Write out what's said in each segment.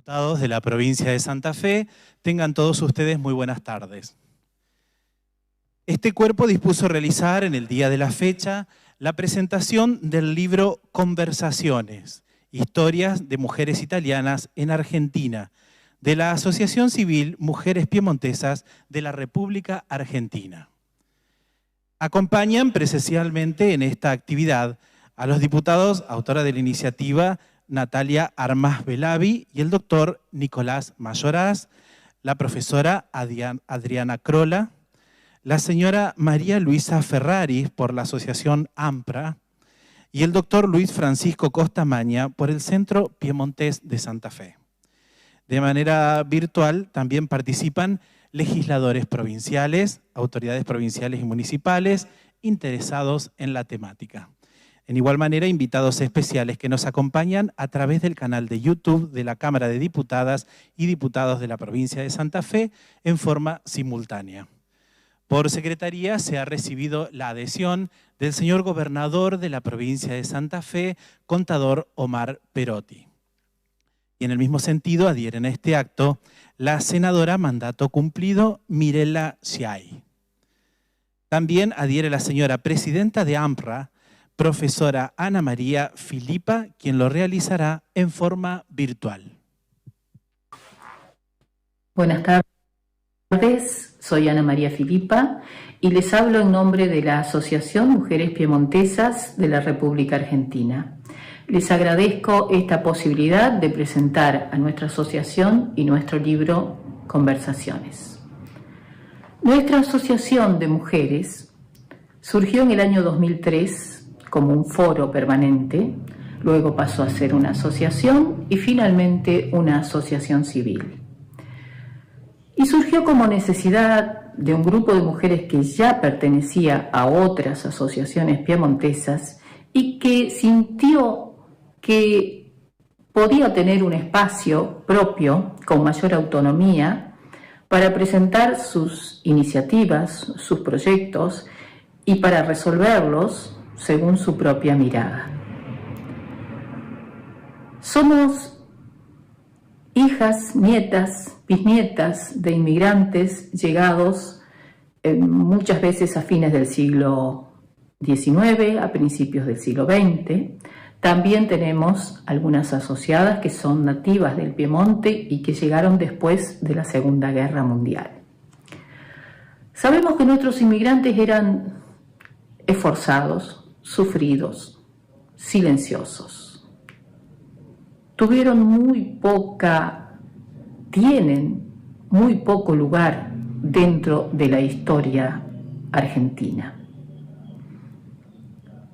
Diputados de la provincia de Santa Fe, tengan todos ustedes muy buenas tardes. Este cuerpo dispuso realizar en el día de la fecha la presentación del libro Conversaciones, Historias de Mujeres Italianas en Argentina, de la Asociación Civil Mujeres Piemontesas de la República Argentina. Acompañan presencialmente en esta actividad a los diputados, autora de la iniciativa, Natalia Armas Belavi, y el doctor Nicolás Mayoraz, la profesora Adriana Crola, la señora María Luisa Ferrari por la asociación AMPRA y el doctor Luis Francisco Costamaña por el Centro Piemontés de Santa Fe. De manera virtual también participan legisladores provinciales, autoridades provinciales y municipales interesados en la temática. En igual manera, invitados especiales que nos acompañan a través del canal de YouTube de la Cámara de Diputadas y Diputados de la provincia de Santa Fe en forma simultánea. Por Secretaría se ha recibido la adhesión del señor gobernador de la provincia de Santa Fe, contador Omar Perotti. Y en el mismo sentido adhieren a este acto la senadora mandato cumplido Mirela Schiai. También adhiere la señora presidenta de AMPRA, profesora Ana María Filipa, quien lo realizará en forma virtual. Buenas tardes, soy Ana María Filipa y les hablo en nombre de la Asociación Mujeres Piemontesas de la República Argentina. Les agradezco esta posibilidad de presentar a nuestra asociación y nuestro libro Conversaciones. Nuestra asociación de mujeres surgió en el año 2003 como un foro permanente, luego pasó a ser una asociación y finalmente una asociación civil. Y surgió como necesidad de un grupo de mujeres que ya pertenecía a otras asociaciones piemontesas y que sintió que podía tener un espacio propio con mayor autonomía para presentar sus iniciativas, sus proyectos y para resolverlos según su propia mirada. Somos hijas, nietas, bisnietas de inmigrantes llegados muchas veces a fines del siglo XIX, a principios del siglo XX. También tenemos algunas asociadas que son nativas del Piemonte y que llegaron después de la Segunda Guerra Mundial. Sabemos que nuestros inmigrantes eran esforzados, sufridos, silenciosos. Tienen muy poco lugar dentro de la historia argentina.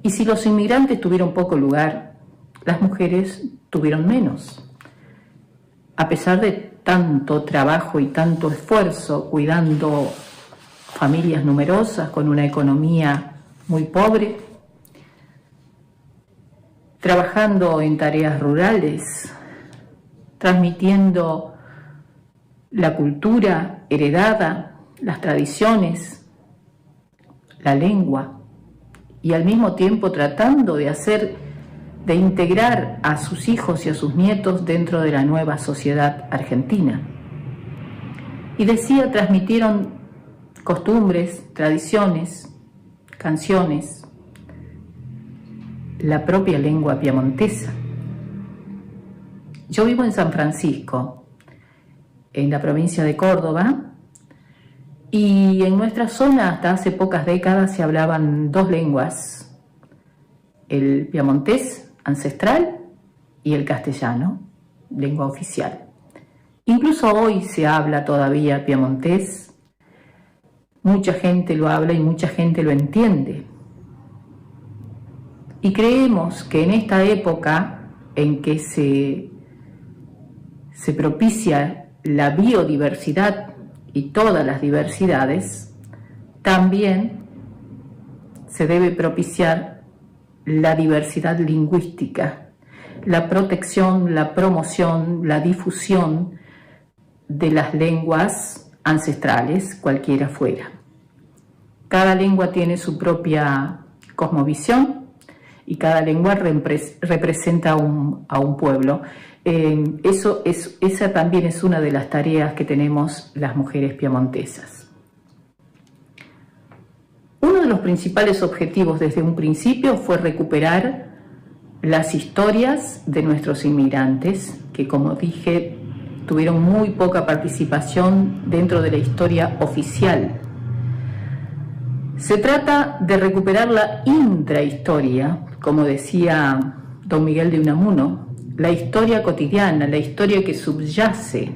Y si los inmigrantes tuvieron poco lugar, las mujeres tuvieron menos. A pesar de tanto trabajo y tanto esfuerzo cuidando familias numerosas con una economía muy pobre, trabajando en tareas rurales, transmitiendo la cultura heredada, las tradiciones, la lengua, y al mismo tiempo tratando de integrar a sus hijos y a sus nietos dentro de la nueva sociedad argentina. Y transmitieron costumbres, tradiciones, canciones, la propia lengua piemontesa. Yo vivo en San Francisco, en la provincia de Córdoba, y en nuestra zona hasta hace pocas décadas se hablaban dos lenguas, el piemontés ancestral y el castellano, lengua oficial. Incluso hoy se habla todavía piemontés, mucha gente lo habla y mucha gente lo entiende. Y creemos que en esta época en que se propicia la biodiversidad y todas las diversidades, también se debe propiciar la diversidad lingüística, la protección, la promoción, la difusión de las lenguas ancestrales, cualquiera fuera. Cada lengua tiene su propia cosmovisión y cada lengua representa a un pueblo. Esa también es una de las tareas que tenemos las mujeres piemontesas. Uno de los principales objetivos desde un principio fue recuperar las historias de nuestros inmigrantes, que como dije, tuvieron muy poca participación dentro de la historia oficial. Se trata de recuperar la intrahistoria, como decía don Miguel de Unamuno, la historia cotidiana, la historia que subyace,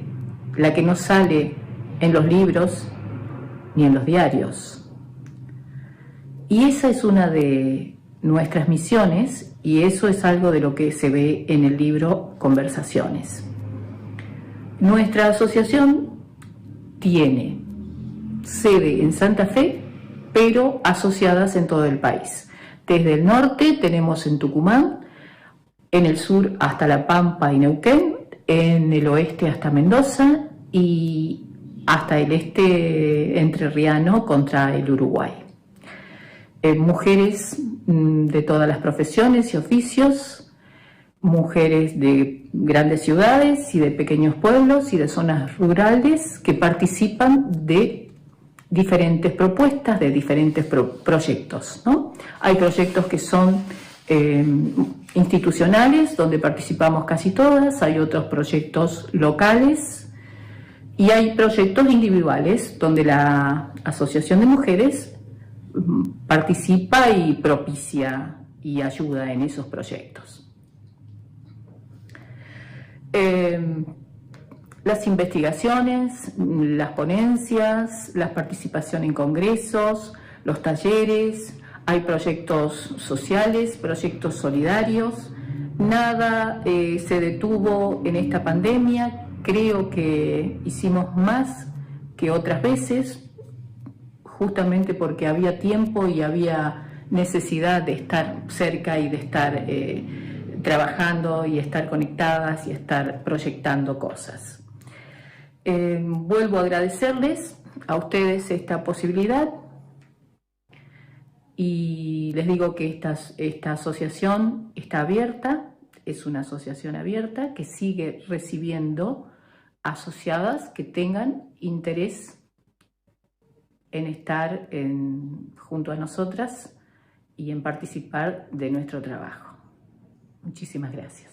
la que no sale en los libros ni en los diarios. Y esa es una de nuestras misiones y eso es algo de lo que se ve en el libro Conversaciones. Nuestra asociación tiene sede en Santa Fe, pero asociadas en todo el país. Desde el norte tenemos en Tucumán, en el sur hasta La Pampa y Neuquén, en el oeste hasta Mendoza y hasta el este entrerriano contra el Uruguay. Mujeres de todas las profesiones y oficios, mujeres de grandes ciudades y de pequeños pueblos y de zonas rurales que participan de diferentes propuestas, de diferentes proyectos, ¿no? Hay proyectos que son institucionales, donde participamos casi todas, hay otros proyectos locales y hay proyectos individuales, donde la Asociación de Mujeres participa y propicia y ayuda en esos proyectos. Las investigaciones, las ponencias, la participación en congresos, los talleres, hay proyectos sociales, proyectos solidarios, nada se detuvo en esta pandemia, creo que hicimos más que otras veces, justamente porque había tiempo y había necesidad de estar cerca y de estar trabajando y estar conectadas y estar proyectando cosas. Vuelvo a agradecerles a ustedes esta posibilidad y les digo que esta asociación está abierta, es una asociación abierta que sigue recibiendo asociadas que tengan interés en estar junto a nosotras y en participar de nuestro trabajo. Muchísimas gracias.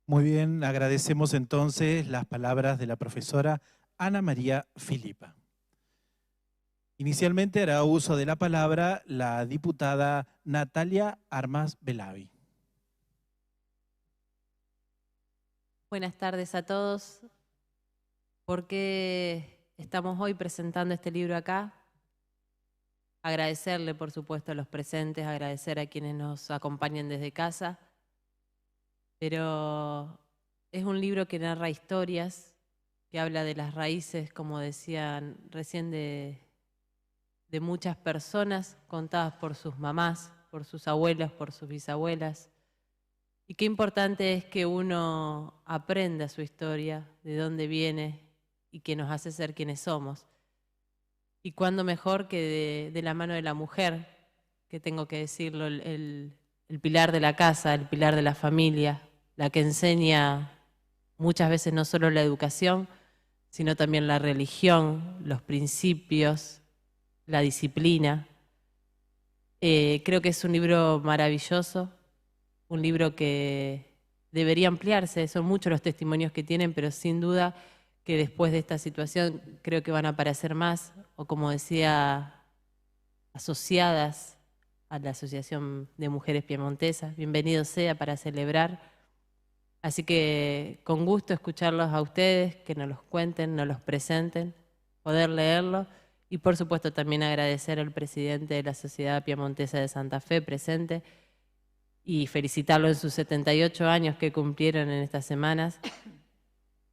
Muy bien, agradecemos entonces las palabras de la profesora Ana María Filipa. Inicialmente hará uso de la palabra la diputada Natalia Armas Belavi. Buenas tardes a todos. ¿Por qué estamos hoy presentando este libro acá? Agradecerle, por supuesto, a los presentes, agradecer a quienes nos acompañan desde casa. Pero es un libro que narra historias, que habla de las raíces, como decían recién, de muchas personas contadas por sus mamás, por sus abuelas, por sus bisabuelas. Y qué importante es que uno aprenda su historia, de dónde viene y que nos hace ser quienes somos. Y cuándo mejor que de la mano de la mujer, que tengo que decirlo, el pilar de la casa, el pilar de la familia, la que enseña muchas veces no solo la educación, sino también la religión, los principios, la disciplina. Creo que es un libro maravilloso, un libro que debería ampliarse. Son muchos los testimonios que tienen, pero sin duda que después de esta situación creo que van a aparecer más, o como decía, asociadas a la Asociación de Mujeres Piemontesas. Bienvenido sea para celebrar. Así que con gusto escucharlos a ustedes, que nos los cuenten, nos los presenten, poder leerlo. Y por supuesto también agradecer al presidente de la Sociedad Piemontesa de Santa Fe presente y felicitarlo en sus 78 años que cumplieron en estas semanas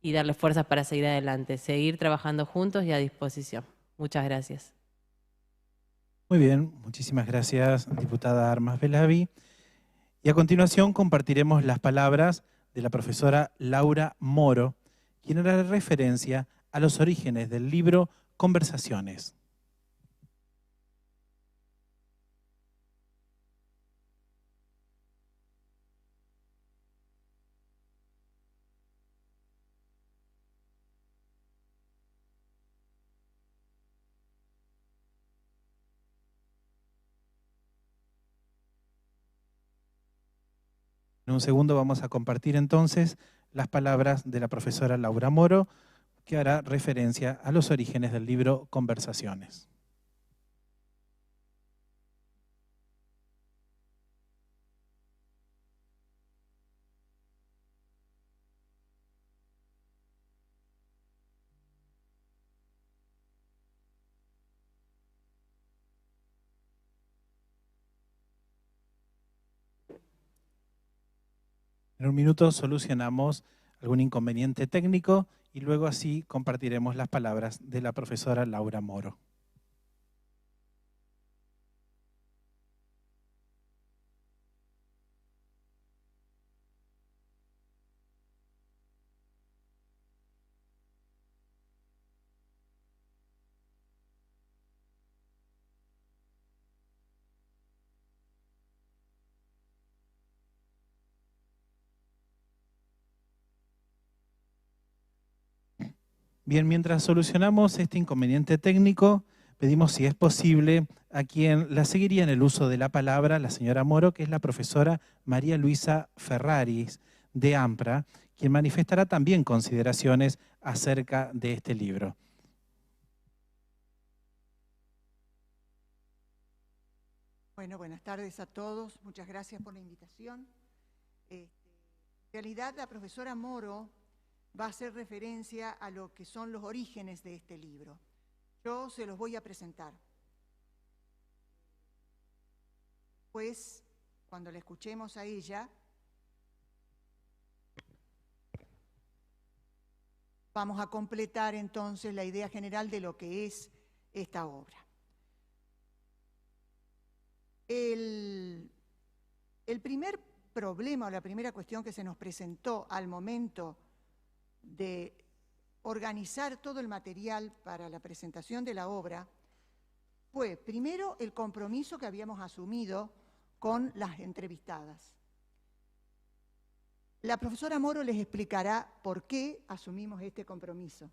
y darles fuerzas para seguir adelante, seguir trabajando juntos y a disposición. Muchas gracias. Muy bien, muchísimas gracias, diputada Armas Belavi. Y a continuación compartiremos las palabras de la profesora Laura Moro, quien hará referencia a los orígenes del libro Conversaciones. En un segundo vamos a compartir entonces las palabras de la profesora Laura Moro, que hará referencia a los orígenes del libro Conversaciones. En un minuto solucionamos algún inconveniente técnico y luego así compartiremos las palabras de la profesora Laura Moro. Bien, mientras solucionamos este inconveniente técnico, pedimos si es posible a quien la seguiría en el uso de la palabra, la señora Moro, que es la profesora María Luisa Ferraris de AMPRA, quien manifestará también consideraciones acerca de este libro. Bueno, buenas tardes a todos. Muchas gracias por la invitación. En realidad, la profesora Moro va a hacer referencia a lo que son los orígenes de este libro. Yo se los voy a presentar. Pues, cuando la escuchemos a ella, vamos a completar entonces la idea general de lo que es esta obra. El primer problema o la primera cuestión que se nos presentó al momento de organizar todo el material para la presentación de la obra fue, primero, el compromiso que habíamos asumido con las entrevistadas. La profesora Moro les explicará por qué asumimos este compromiso.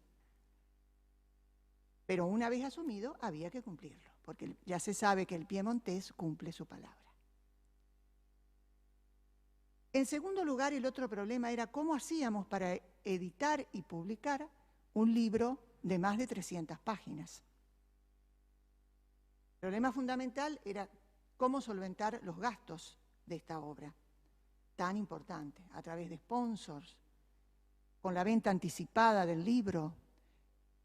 Pero una vez asumido, había que cumplirlo, porque ya se sabe que el piemontés cumple su palabra. En segundo lugar, el otro problema era cómo hacíamos para editar y publicar un libro de más de 300 páginas. El problema fundamental era cómo solventar los gastos de esta obra tan importante, a través de sponsors, con la venta anticipada del libro,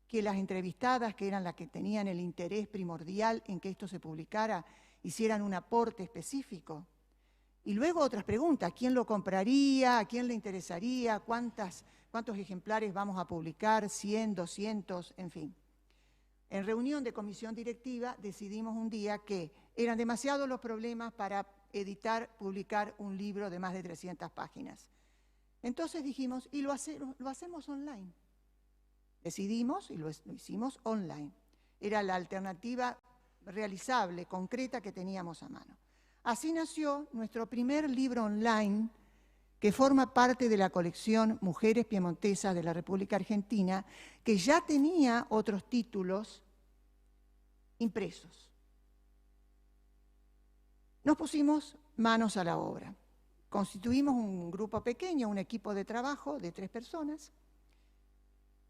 que las entrevistadas, que eran las que tenían el interés primordial en que esto se publicara, hicieran un aporte específico. Y luego otras preguntas: ¿quién lo compraría? ¿A quién le interesaría? ¿Cuántos ejemplares vamos a publicar? ¿100, 200? En fin. En reunión de comisión directiva decidimos un día que eran demasiados los problemas para editar, publicar un libro de más de 300 páginas. Entonces dijimos, y lo hacemos online. Decidimos y lo hicimos online. Era la alternativa realizable, concreta, que teníamos a mano. Así nació nuestro primer libro online, que forma parte de la colección Mujeres Piemontesas de la República Argentina, que ya tenía otros títulos impresos. Nos pusimos manos a la obra. Constituimos un grupo pequeño, un equipo de trabajo de 3 personas,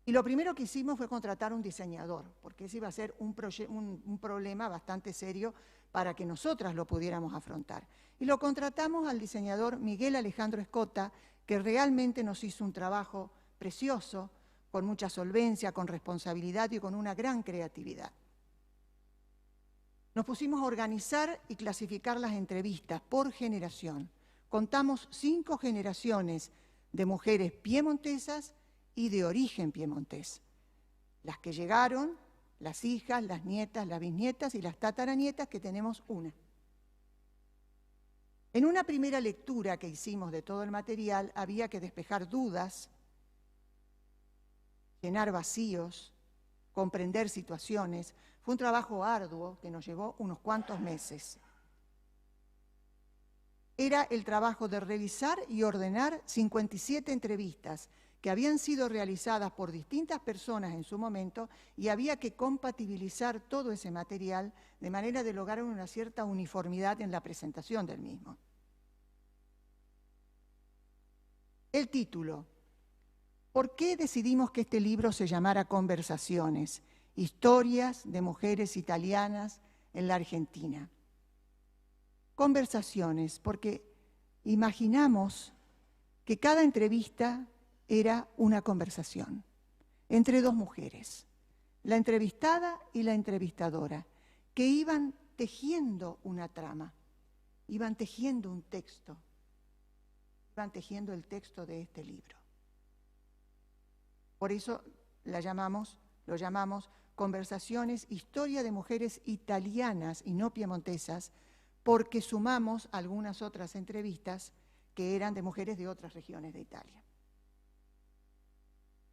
y lo primero que hicimos fue contratar un diseñador, porque ese iba a ser un problema bastante serio para que nosotras lo pudiéramos afrontar. Y lo contratamos al diseñador Miguel Alejandro Escota, que realmente nos hizo un trabajo precioso, con mucha solvencia, con responsabilidad y con una gran creatividad. Nos pusimos a organizar y clasificar las entrevistas por generación. Contamos 5 generaciones de mujeres piemontesas y de origen piemontés. Las que llegaron, las hijas, las nietas, las bisnietas y las tataranietas, que tenemos una. En una primera lectura que hicimos de todo el material, había que despejar dudas, llenar vacíos, comprender situaciones. Fue un trabajo arduo que nos llevó unos cuantos meses. Era el trabajo de revisar y ordenar 57 entrevistas que habían sido realizadas por distintas personas en su momento, y había que compatibilizar todo ese material de manera de lograr una cierta uniformidad en la presentación del mismo. El título. ¿Por qué decidimos que este libro se llamara Conversaciones? Historias de mujeres italianas en la Argentina. Conversaciones, porque imaginamos que cada entrevista era una conversación entre dos mujeres, la entrevistada y la entrevistadora, que iban tejiendo una trama, iban tejiendo un texto, iban tejiendo el texto de este libro. Por eso lo llamamos Conversaciones, historia de mujeres italianas y no piemontesas, porque sumamos algunas otras entrevistas que eran de mujeres de otras regiones de Italia.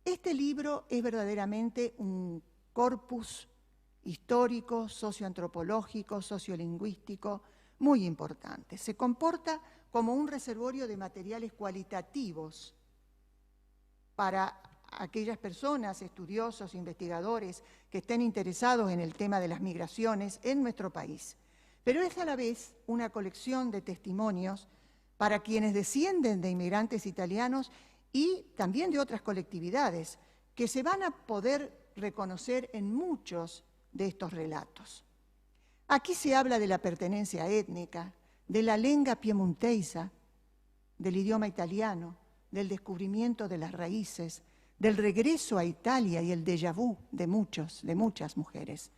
Este libro es verdaderamente un corpus histórico, socioantropológico, sociolingüístico muy importante. Se comporta como un reservorio de materiales cualitativos para aquellas personas, estudiosos, investigadores, que estén interesados en el tema de las migraciones en nuestro país. Pero es a la vez una colección de testimonios para quienes descienden de inmigrantes italianos y también de otras colectividades, que se van a poder reconocer en muchos de estos relatos. Aquí se habla de la pertenencia étnica, de la lengua piemontesa, del idioma italiano, del descubrimiento de las raíces, del regreso a Italia y el déjà vu de muchas mujeres,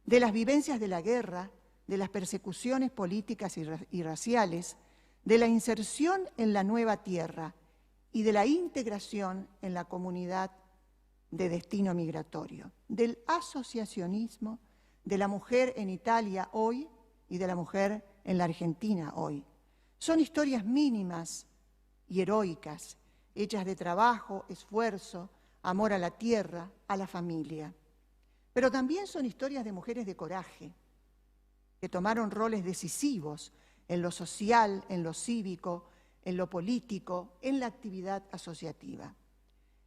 de las vivencias de la guerra, de las persecuciones políticas y raciales, de la inserción en la nueva tierra y de la integración en la comunidad de destino migratorio, del asociacionismo de la mujer en Italia hoy y de la mujer en la Argentina hoy. Son historias mínimas y heroicas, hechas de trabajo, esfuerzo, amor a la tierra, a la familia. Pero también son historias de mujeres de coraje, que tomaron roles decisivos en lo social, en lo cívico, en lo político, en la actividad asociativa.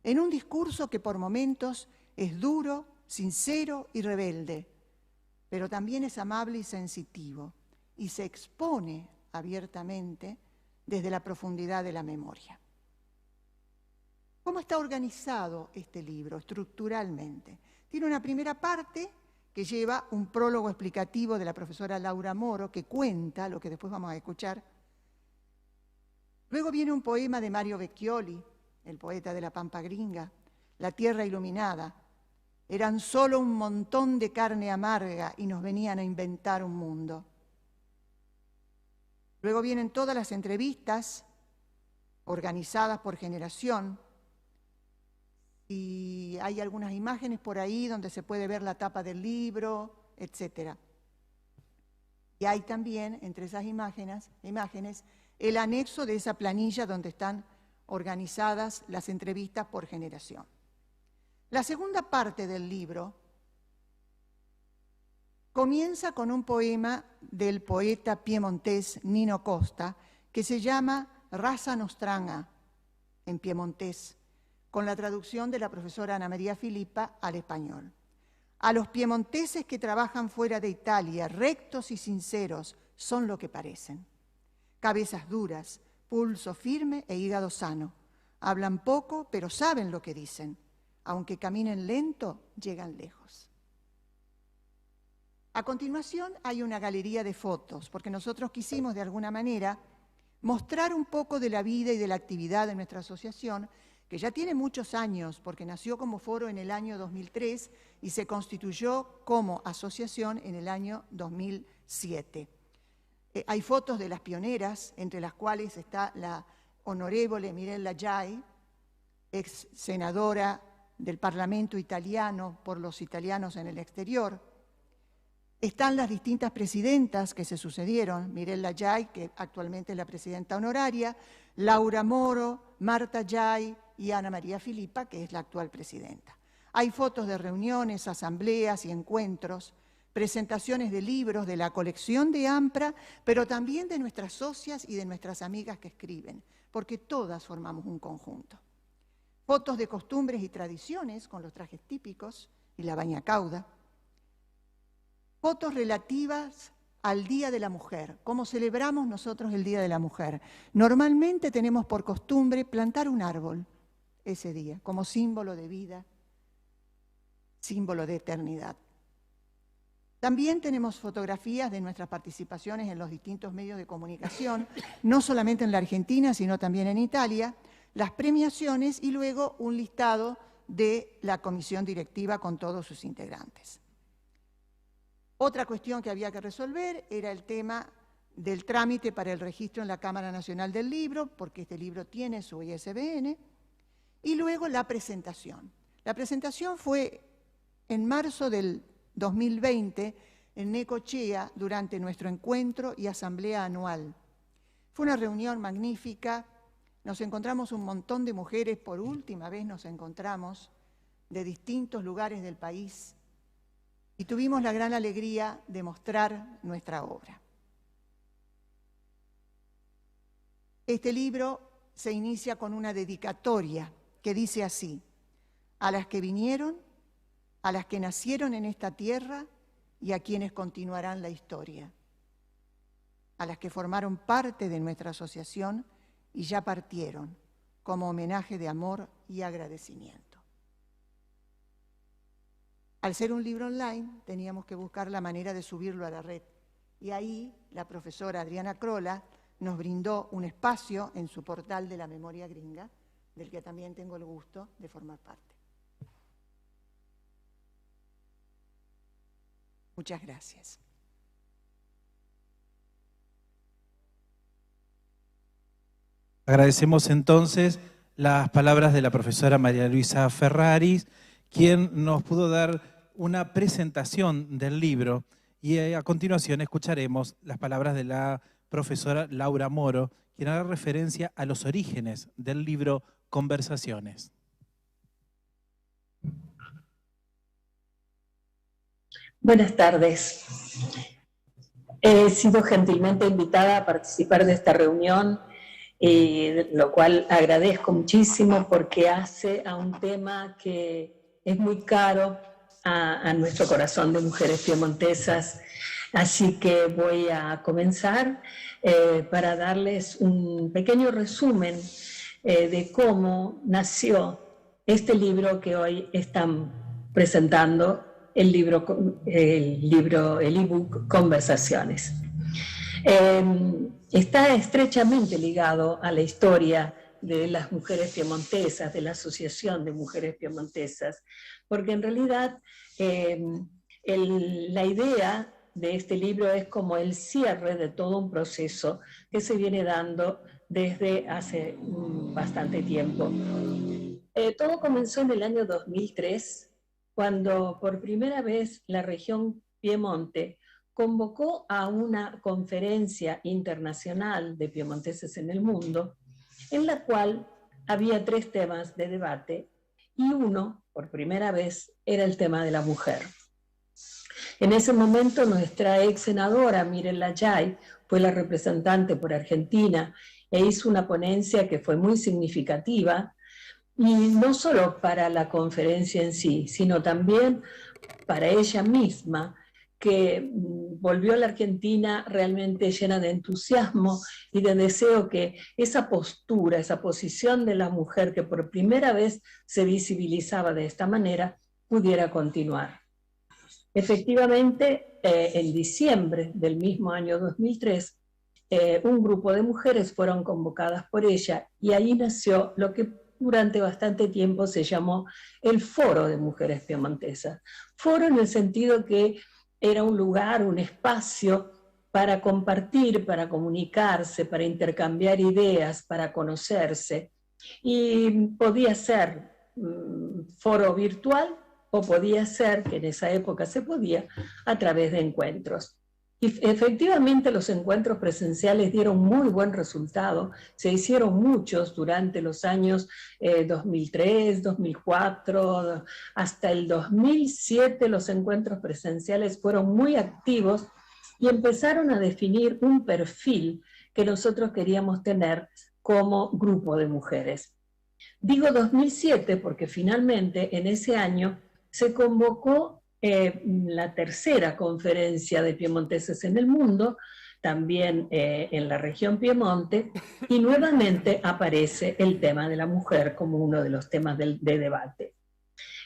En un discurso que por momentos es duro, sincero y rebelde, pero también es amable y sensitivo, y se expone abiertamente desde la profundidad de la memoria. ¿Cómo está organizado este libro estructuralmente? Tiene una primera parte que lleva un prólogo explicativo de la profesora Laura Moro, que cuenta lo que después vamos a escuchar. Luego viene un poema de Mario Vecchioli, el poeta de la Pampa Gringa, La tierra iluminada. Eran solo un montón de carne amarga y nos venían a inventar un mundo. Luego vienen todas las entrevistas organizadas por generación, y hay algunas imágenes por ahí donde se puede ver la tapa del libro, etc. Y hay también, entre esas imágenes, el anexo de esa planilla donde están organizadas las entrevistas por generación. La segunda parte del libro comienza con un poema del poeta piemontés Nino Costa que se llama Raza Nostrana, en piemontés, con la traducción de la profesora Ana María Filippa al español. A los piemonteses que trabajan fuera de Italia, rectos y sinceros, son lo que parecen. Cabezas duras, pulso firme e hígado sano. Hablan poco, pero saben lo que dicen. Aunque caminen lento, llegan lejos. A continuación hay una galería de fotos, porque nosotros quisimos de alguna manera mostrar un poco de la vida y de la actividad de nuestra asociación, que ya tiene muchos años, porque nació como foro en el año 2003 y se constituyó como asociación en el año 2007. Hay fotos de las pioneras, entre las cuales está la onorevole Mirella Giai, ex senadora del Parlamento italiano por los italianos en el exterior. Están las distintas presidentas que se sucedieron, Mirella Giai, que actualmente es la presidenta honoraria, Laura Moro, Marta Giai y Ana María Filippa, que es la actual presidenta. Hay fotos de reuniones, asambleas y encuentros, presentaciones de libros de la colección de AMPRA, pero también de nuestras socias y de nuestras amigas que escriben, porque todas formamos un conjunto. Fotos de costumbres y tradiciones con los trajes típicos y la baña cauda. Fotos relativas al Día de la Mujer. ¿Cómo celebramos nosotros el Día de la Mujer? Normalmente tenemos por costumbre plantar un árbol ese día, como símbolo de vida, símbolo de eternidad. También tenemos fotografías de nuestras participaciones en los distintos medios de comunicación, no solamente en la Argentina, sino también en Italia, las premiaciones y luego un listado de la comisión directiva con todos sus integrantes. Otra cuestión que había que resolver era el tema del trámite para el registro en la Cámara Nacional del Libro, porque este libro tiene su ISBN, y luego la presentación. La presentación fue en marzo del 2020 en Necochea durante nuestro encuentro y asamblea anual. Fue una reunión magnífica, nos encontramos un montón de mujeres, por última vez nos encontramos de distintos lugares del país y tuvimos la gran alegría de mostrar nuestra obra. Este libro se inicia con una dedicatoria que dice así: a las que vinieron, a las que nacieron en esta tierra y a quienes continuarán la historia, a las que formaron parte de nuestra asociación y ya partieron, como homenaje de amor y agradecimiento. Al ser un libro online, teníamos que buscar la manera de subirlo a la red, y ahí la profesora Adriana Crolla nos brindó un espacio en su portal de la memoria gringa, del que también tengo el gusto de formar parte. Muchas gracias. Agradecemos entonces las palabras de la profesora María Luisa Ferraris, quien nos pudo dar una presentación del libro, y a continuación escucharemos las palabras de la profesora Laura Moro, quien hará referencia a los orígenes del libro Conversaciones. Buenas tardes. He sido gentilmente invitada a participar de esta reunión, lo cual agradezco muchísimo porque hace a un tema que es muy caro a nuestro corazón de mujeres piemontesas. Así que voy a comenzar para darles un pequeño resumen de cómo nació este libro que hoy están presentando, el ebook Conversaciones. Está estrechamente ligado a la historia de las mujeres piemontesas, de la Asociación de Mujeres Piemontesas, porque en realidad la idea de este libro es como el cierre de todo un proceso que se viene dando desde hace bastante tiempo. Todo comenzó en el año 2003, cuando por primera vez la región Piemonte convocó a una conferencia internacional de piemonteses en el mundo, en la cual había 3 temas de debate, y uno, por primera vez, era el tema de la mujer. En ese momento nuestra ex senadora Miren Lajay fue la representante por Argentina e hizo una ponencia que fue muy significativa, y no solo para la conferencia en sí, sino también para ella misma, que volvió a la Argentina realmente llena de entusiasmo y de deseo que esa postura, esa posición de la mujer que por primera vez se visibilizaba de esta manera, pudiera continuar. Efectivamente, en diciembre del mismo año 2003, un grupo de mujeres fueron convocadas por ella, y ahí nació lo que durante bastante tiempo se llamó el Foro de Mujeres Piemontesas. Foro en el sentido que era un lugar, un espacio para compartir, para comunicarse, para intercambiar ideas, para conocerse. Y podía ser foro virtual o podía ser, que en esa época se podía, a través de encuentros. Y efectivamente los encuentros presenciales dieron muy buen resultado, se hicieron muchos durante los años 2003, 2004, hasta el 2007 los encuentros presenciales fueron muy activos y empezaron a definir un perfil que nosotros queríamos tener como grupo de mujeres. Digo 2007 porque finalmente en ese año se convocó la tercera conferencia de piemonteses en el mundo, también en la región Piemonte, y nuevamente aparece el tema de la mujer como uno de los temas de debate.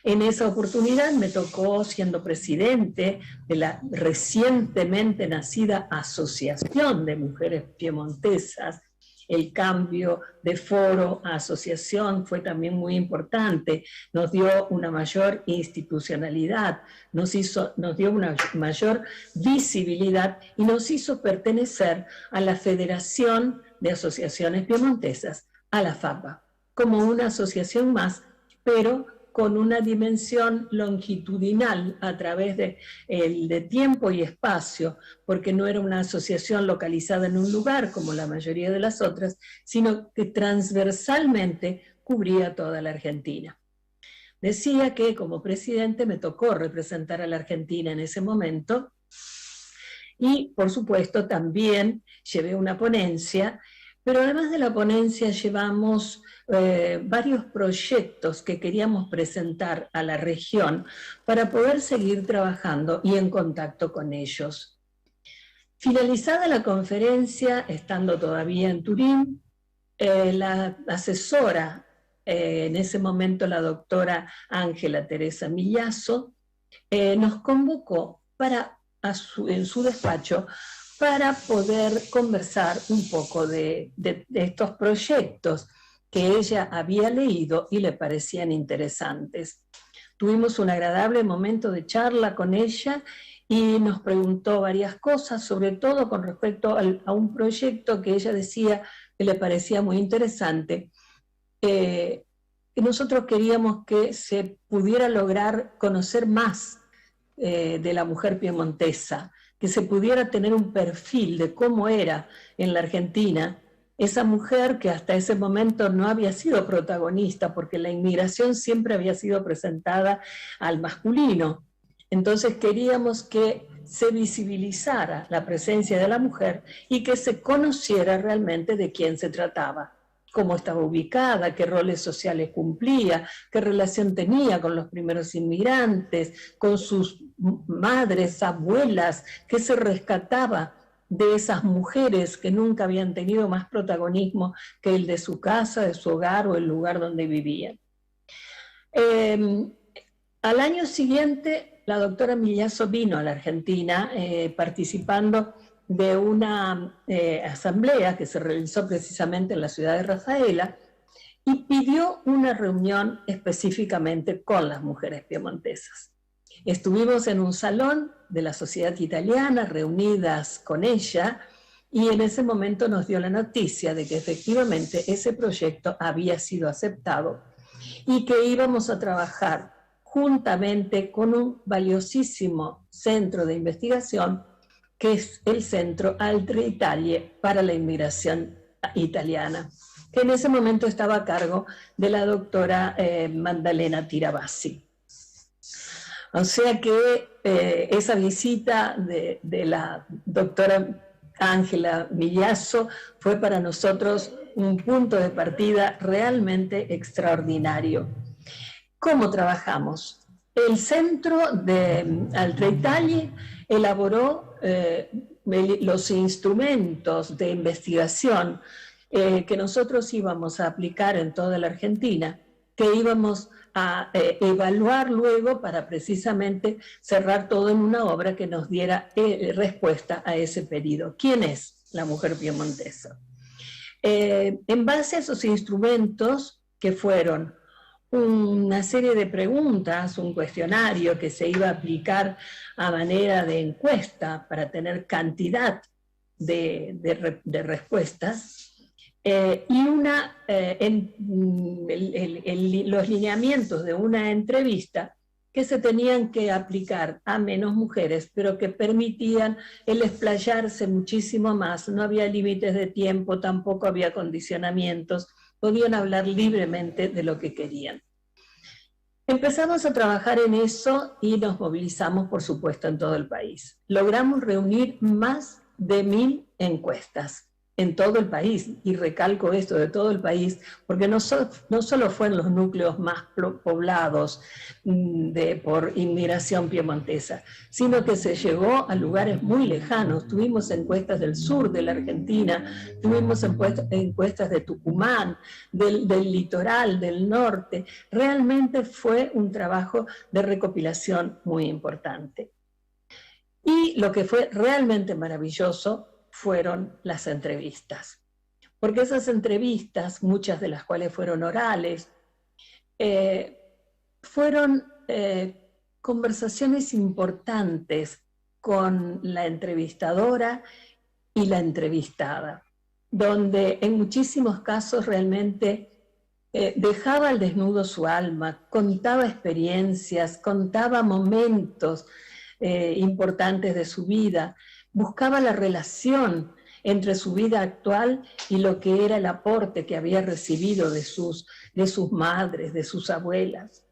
En esa oportunidad me tocó, siendo presidente de la recientemente nacida Asociación de Mujeres Piemontesas, el cambio de foro a asociación fue también muy importante, nos dio una mayor institucionalidad, nos dio una mayor visibilidad y nos hizo pertenecer a la Federación de Asociaciones Piemontesas, a la FAPA, como una asociación más, pero con una dimensión longitudinal a través de tiempo y espacio, porque no era una asociación localizada en un lugar como la mayoría de las otras, sino que transversalmente cubría toda la Argentina. Decía que como presidente me tocó representar a la Argentina en ese momento y por supuesto también llevé una ponencia, pero además de la ponencia llevamos varios proyectos que queríamos presentar a la región para poder seguir trabajando y en contacto con ellos. Finalizada la conferencia, estando todavía en Turín, la asesora, en ese momento la doctora Ángela Teresa Millazo, nos convocó en su despacho para poder conversar un poco de estos proyectos que ella había leído y le parecían interesantes. Tuvimos un agradable momento de charla con ella y nos preguntó varias cosas, sobre todo con respecto a un proyecto que ella decía que le parecía muy interesante. Que nosotros queríamos que se pudiera lograr conocer más de la mujer piemontesa, que se pudiera tener un perfil de cómo era en la Argentina esa mujer que hasta ese momento no había sido protagonista, porque la inmigración siempre había sido presentada al masculino. Entonces queríamos que se visibilizara la presencia de la mujer y que se conociera realmente de quién se trataba, cómo estaba ubicada, qué roles sociales cumplía, qué relación tenía con los primeros inmigrantes, con sus madres, abuelas, qué se rescataba de esas mujeres que nunca habían tenido más protagonismo que el de su casa, de su hogar o el lugar donde vivían. Al año siguiente, la doctora Millazo vino a la Argentina participando de una asamblea que se realizó precisamente en la ciudad de Rafaela y pidió una reunión específicamente con las mujeres piemontesas. Estuvimos en un salón de la sociedad italiana reunidas con ella y en ese momento nos dio la noticia de que efectivamente ese proyecto había sido aceptado y que íbamos a trabajar juntamente con un valiosísimo centro de investigación que es el Centro Altre Italie para la Inmigración Italiana, que en ese momento estaba a cargo de la doctora Maddalena Tirabassi. O sea que esa visita de la doctora Ángela Millazo fue para nosotros un punto de partida realmente extraordinario. ¿Cómo trabajamos? El Centro de Altre Italie elaboró los instrumentos de investigación que nosotros íbamos a aplicar en toda la Argentina, que íbamos a evaluar luego para precisamente cerrar todo en una obra que nos diera respuesta a ese pedido. ¿Quién es la mujer piemontesa? En base a esos instrumentos que fueron una serie de preguntas, un cuestionario que se iba a aplicar a manera de encuesta para tener cantidad de respuestas, y los lineamientos de una entrevista que se tenían que aplicar a menos mujeres, pero que permitían el explayarse muchísimo más. No había límites de tiempo, tampoco había condicionamientos, podían hablar libremente de lo que querían. Empezamos a trabajar en eso y nos movilizamos, por supuesto, en todo el país. Logramos reunir más de 1000 encuestas. en todo el país, y recalco esto, de todo el país, porque no solo fue en los núcleos más poblados por inmigración piemontesa, sino que se llegó a lugares muy lejanos. Tuvimos encuestas del sur de la Argentina, tuvimos encuestas de Tucumán, del litoral, del norte. Realmente fue un trabajo de recopilación muy importante. Y lo que fue realmente maravilloso fueron las entrevistas, porque esas entrevistas, muchas de las cuales fueron orales, fueron conversaciones importantes con la entrevistadora y la entrevistada, donde en muchísimos casos realmente dejaba al desnudo su alma, contaba experiencias, contaba momentos importantes de su vida, buscaba la relación entre su vida actual y lo que era el aporte que había recibido de sus madres, de sus abuelas.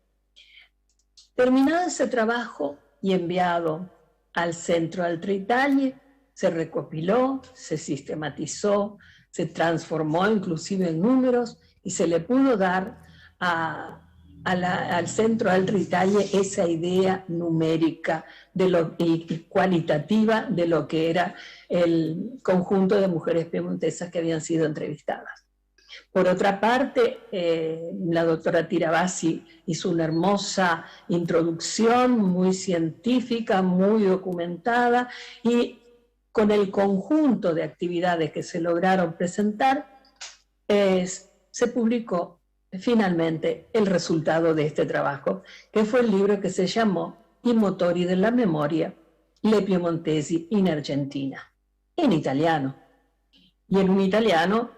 Terminado ese trabajo y enviado al Centro Altre Italie, se recopiló, se sistematizó, se transformó inclusive en números y se le pudo dar al Centro Altre Italie esa idea numérica y cualitativa de lo que era el conjunto de mujeres piemontesas que habían sido entrevistadas. Por otra parte, la doctora Tirabassi hizo una hermosa introducción, muy científica, muy documentada, y con el conjunto de actividades que se lograron presentar, se publicó finalmente el resultado de este trabajo, que fue el libro que se llamó I motori della memoria, le piemontesi in Argentina, en italiano, y en un italiano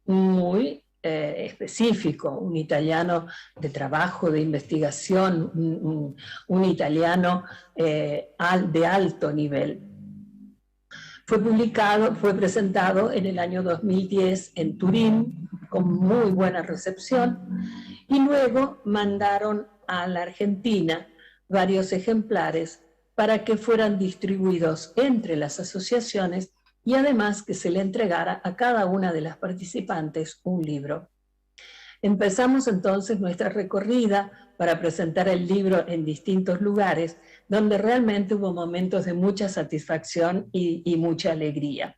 muy específico, un italiano de trabajo, de investigación, un italiano de alto nivel. Fue presentado en el año 2010 en Turín, con muy buena recepción, y luego mandaron a la Argentina varios ejemplares para que fueran distribuidos entre las asociaciones y además que se le entregara a cada una de las participantes un libro. Empezamos entonces nuestra recorrida para presentar el libro en distintos lugares, donde realmente hubo momentos de mucha satisfacción y mucha alegría.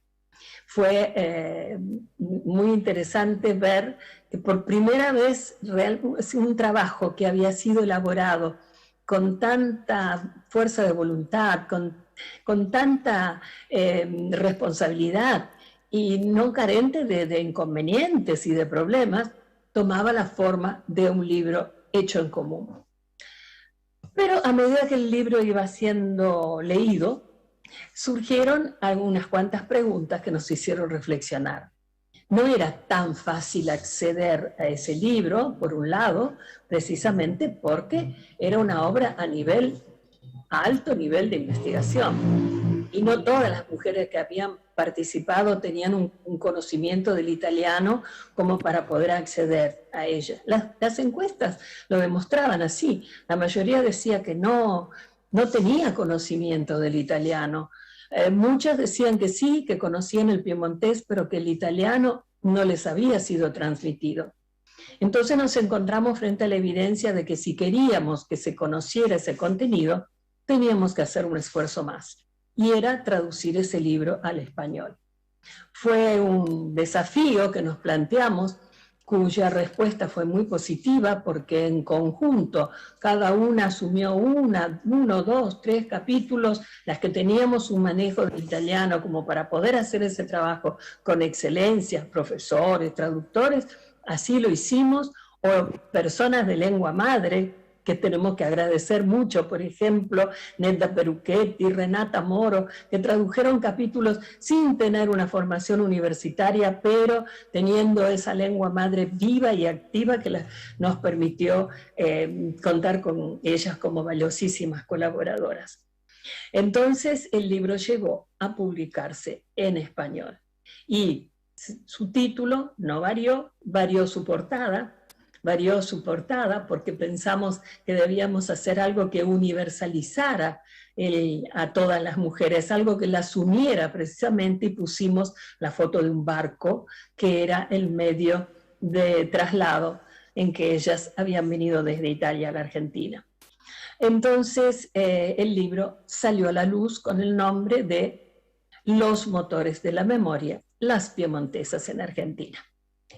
Fue muy interesante ver que por primera vez un trabajo que había sido elaborado con tanta fuerza de voluntad, con tanta responsabilidad y no carente de inconvenientes y de problemas, tomaba la forma de un libro hecho en común. Pero a medida que el libro iba siendo leído, surgieron algunas cuantas preguntas que nos hicieron reflexionar. No era tan fácil acceder a ese libro, por un lado, precisamente porque era una obra a alto nivel de investigación. Y no todas las mujeres que habían participado tenían un conocimiento del italiano como para poder acceder a ella. Las encuestas lo demostraban así. La mayoría decía que no tenía conocimiento del italiano. Muchas decían que sí, que conocían el piemontés, pero que el italiano no les había sido transmitido. Entonces nos encontramos frente a la evidencia de que si queríamos que se conociera ese contenido, teníamos que hacer un esfuerzo más, y era traducir ese libro al español. Fue un desafío que nos planteamos, cuya respuesta fue muy positiva, porque en conjunto cada una asumió uno, dos, tres capítulos, las que teníamos un manejo de italiano como para poder hacer ese trabajo con excelencia, profesores, traductores, así lo hicimos, o personas de lengua madre, que tenemos que agradecer mucho, por ejemplo, Neda Peruchetti, Renata Moro, que tradujeron capítulos sin tener una formación universitaria, pero teniendo esa lengua madre viva y activa que nos permitió contar con ellas como valiosísimas colaboradoras. Entonces el libro llegó a publicarse en español y su título no varió su portada, varió su portada porque pensamos que debíamos hacer algo que universalizara a todas las mujeres, algo que las uniera precisamente, y pusimos la foto de un barco que era el medio de traslado en que ellas habían venido desde Italia a la Argentina. Entonces el libro salió a la luz con el nombre de Los motores de la memoria, las piemontesas en Argentina.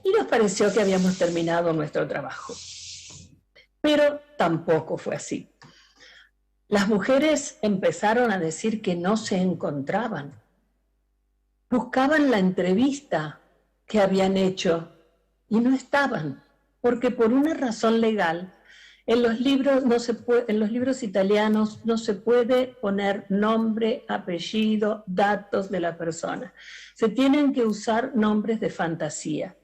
Y nos pareció que habíamos terminado nuestro trabajo. Pero tampoco fue así. Las mujeres empezaron a decir que no se encontraban. Buscaban la entrevista que habían hecho y no estaban, porque por una razón legal, en los libros italianos no se puede poner nombre, apellido, datos de la persona. Se tienen que usar nombres de fantasía.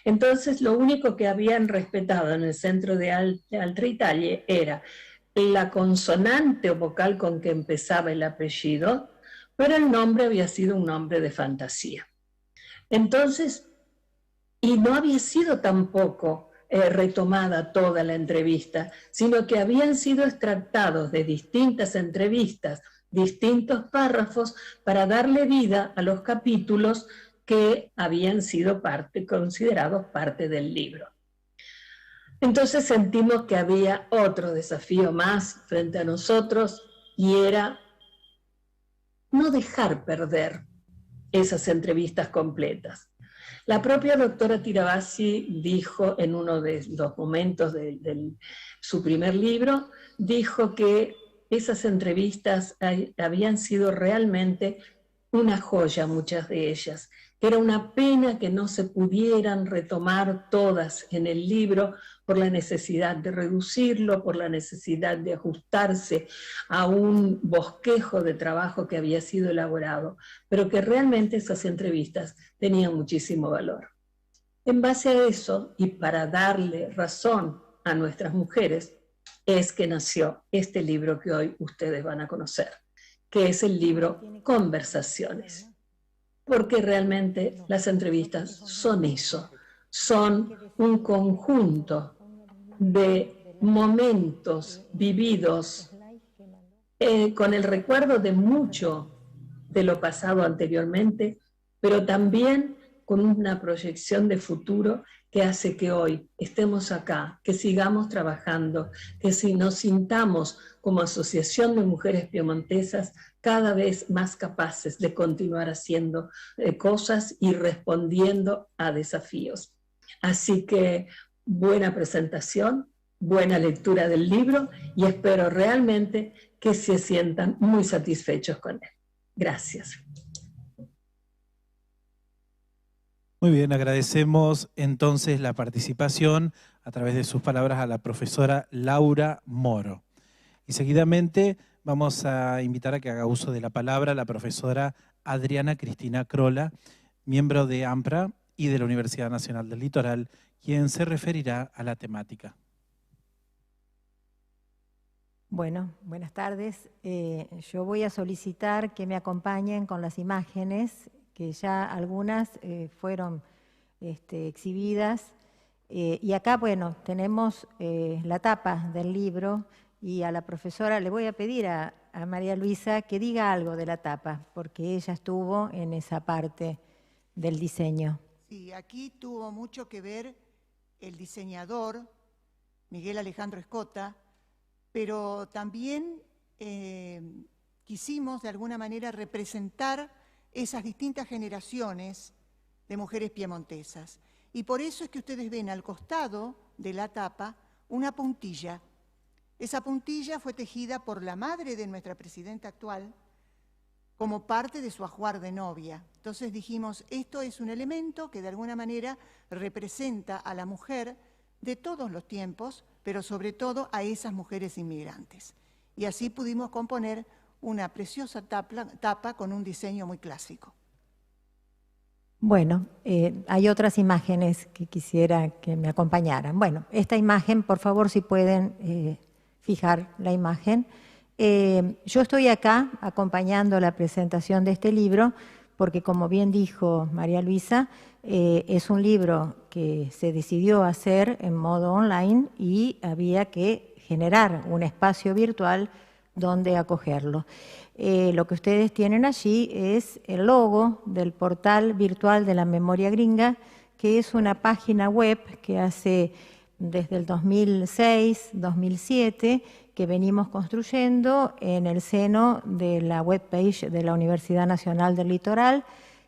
Entonces, lo único que habían respetado en el centro de Alta Italia era la consonante o vocal con que empezaba el apellido, pero el nombre había sido un nombre de fantasía. Entonces, y no había sido tampoco retomada toda la entrevista, sino que habían sido extractados de distintas entrevistas, distintos párrafos, para darle vida a los capítulos que habían sido considerados parte del libro. Entonces sentimos que había otro desafío más frente a nosotros, y era no dejar perder esas entrevistas completas. La propia doctora Tirabassi dijo en uno de los momentos de su primer libro, dijo que esas entrevistas habían sido realmente una joya, muchas de ellas, que era una pena que no se pudieran retomar todas en el libro por la necesidad de reducirlo, por la necesidad de ajustarse a un bosquejo de trabajo que había sido elaborado, pero que realmente esas entrevistas tenían muchísimo valor. En base a eso, y para darle razón a nuestras mujeres, es que nació este libro que hoy ustedes van a conocer, que es el libro Conversaciones. Porque realmente las entrevistas son eso, son un conjunto de momentos vividos con el recuerdo de mucho de lo pasado anteriormente, pero también con una proyección de futuro que hace que hoy estemos acá, que sigamos trabajando, que si nos sintamos como Asociación de Mujeres Piemontesas cada vez más capaces de continuar haciendo cosas y respondiendo a desafíos. Así que buena presentación, buena lectura del libro, y espero realmente que se sientan muy satisfechos con él. Gracias. Muy bien, agradecemos entonces la participación a través de sus palabras a la profesora Laura Moro. Y seguidamente vamos a invitar a que haga uso de la palabra la profesora Adriana Cristina Crola, miembro de AMPRA y de la Universidad Nacional del Litoral, quien se referirá a la temática. Bueno, buenas tardes. Yo voy a solicitar que me acompañen con las imágenes, que ya algunas fueron exhibidas. Y acá, bueno, tenemos la tapa del libro, y a la profesora le voy a pedir a María Luisa que diga algo de la tapa, porque ella estuvo en esa parte del diseño. Sí, aquí tuvo mucho que ver el diseñador, Miguel Alejandro Escota, pero también quisimos de alguna manera representar esas distintas generaciones de mujeres piemontesas. Y por eso es que ustedes ven al costado de la tapa una puntilla. Esa puntilla fue tejida por la madre de nuestra presidenta actual como parte de su ajuar de novia. Entonces dijimos, esto es un elemento que de alguna manera representa a la mujer de todos los tiempos, pero sobre todo a esas mujeres inmigrantes. Y así pudimos componer una preciosa tapa con un diseño muy clásico. Bueno, hay otras imágenes que quisiera que me acompañaran. Bueno, esta imagen, por favor, si pueden fijar la imagen. Yo estoy acá acompañando la presentación de este libro porque, como bien dijo María Luisa, Es un libro que se decidió hacer en modo online y había que generar un espacio virtual donde acogerlo. Lo que ustedes tienen allí es el logo del portal virtual de la memoria gringa, que es una página web que hace desde el 2006-2007 que venimos construyendo en el seno de la webpage de la Universidad Nacional del Litoral,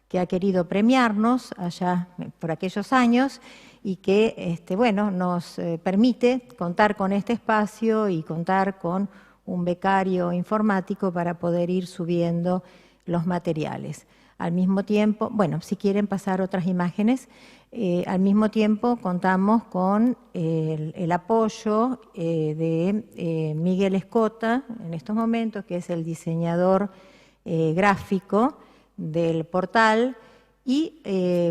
que ha querido premiarnos allá por aquellos años y que bueno, nos permite contar con este espacio y contar con un becario informático para poder ir subiendo los materiales. Al mismo tiempo, bueno, si quieren pasar otras imágenes, al mismo tiempo contamos con el apoyo de Miguel Escota, en estos momentos, que es el diseñador gráfico del portal, y